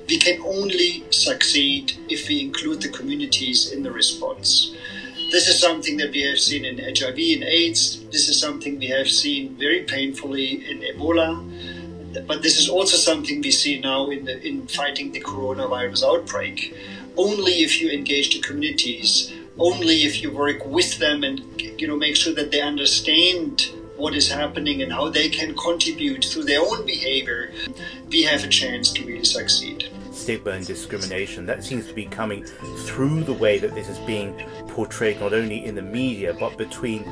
we can only succeed if we include the communities in the response. This is something that we have seen in HIV and AIDS. This is something we have seen very painfully in Ebola. But this is also something we see now in fighting the coronavirus outbreak. Only if you engage the communities, only if you work with them and make sure that they understand what is happening and how they can contribute through their own behavior, we have a chance to really succeed. Stigma and discrimination, that seems to be coming through the way that this is being portrayed, not only in the media, but between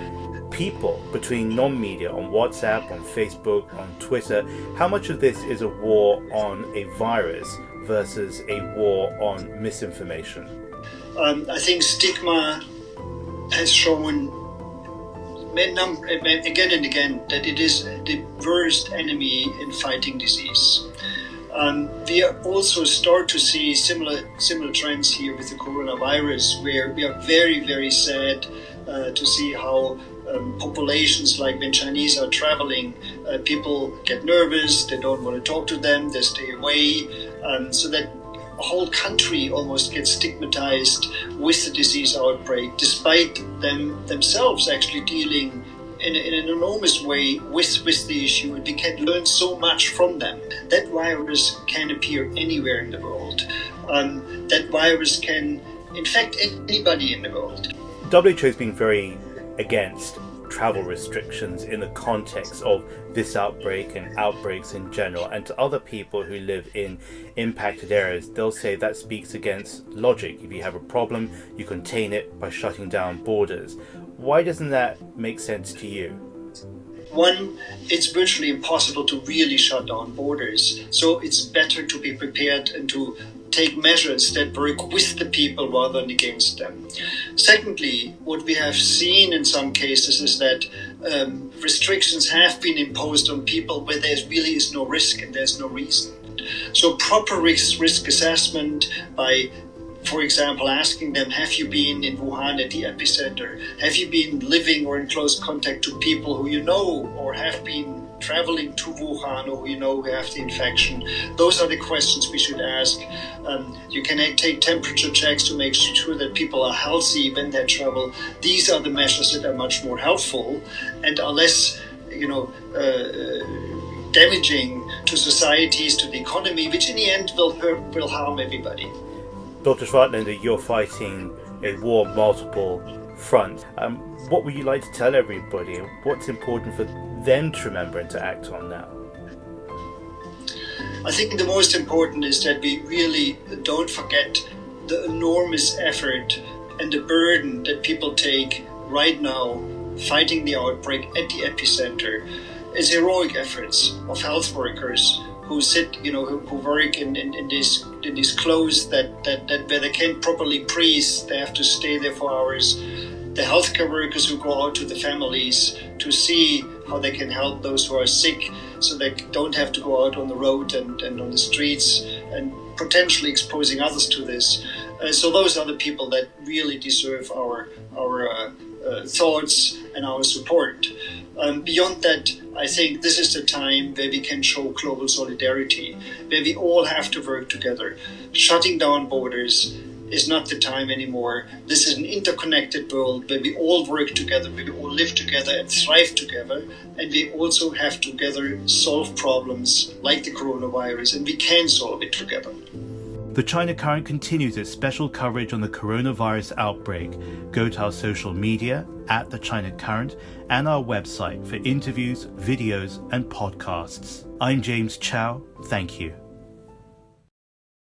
people, between non-media, on WhatsApp, on Facebook, on Twitter. How much of this is a war on a virus versus a war on misinformation? I think stigma has shown again and again that it is the worst enemy in fighting disease. We also start to see similar trends here with the coronavirus, where we are very, very sad to see how populations, like when Chinese are traveling, people get nervous, they don't want to talk to them, they stay away, so that a whole country almost gets stigmatized with the disease outbreak, despite themselves actually dealing in an enormous way with the issue, and we can learn so much from them. That virus can appear anywhere in the world. That virus can infect anybody in the world. WHO has been very against travel restrictions in the context of this outbreak and outbreaks in general, and to other people who live in impacted areas, they'll say that speaks against logic. If you have a problem, you contain it by shutting down borders. Why doesn't that make sense to you? One, it's virtually impossible to really shut down borders, so it's better to be prepared and to take measures that work with the people rather than against them. Secondly, what we have seen in some cases is that restrictions have been imposed on people where there really is no risk and there's no reason. So proper risk assessment by, for example, asking them, have you been in Wuhan at the epicenter? Have you been living or in close contact to people who you know or have been traveling to Wuhan or who have the infection? Those are the questions we should ask. You can take temperature checks to make sure that people are healthy when they travel. These are the measures that are much more helpful and are less, damaging to societies, to the economy, which in the end will harm everybody. Dr. Schwartlander, you're fighting a war on multiple fronts. What would you like to tell everybody? What's important for them to remember and to act on now? I think the most important is that we really don't forget the enormous effort and the burden that people take right now fighting the outbreak at the epicenter. It's heroic efforts of health workers who sit, who work in these clothes that where they can't properly breathe, they have to stay there for hours. The healthcare workers who go out to the families to see how they can help those who are sick, so they don't have to go out on the road and on the streets and potentially exposing others to this. So those are the people that really deserve our thoughts and our support. Beyond that, I think this is the time where we can show global solidarity, where we all have to work together. Shutting down borders is not the time anymore. This is an interconnected world where we all work together, where we all live together and thrive together, and we also have together solve problems like the coronavirus, and we can solve it together. The China Current continues its special coverage on the coronavirus outbreak. Go to our social media @The China Current and our website for interviews, videos and podcasts. I'm James Chow. Thank you.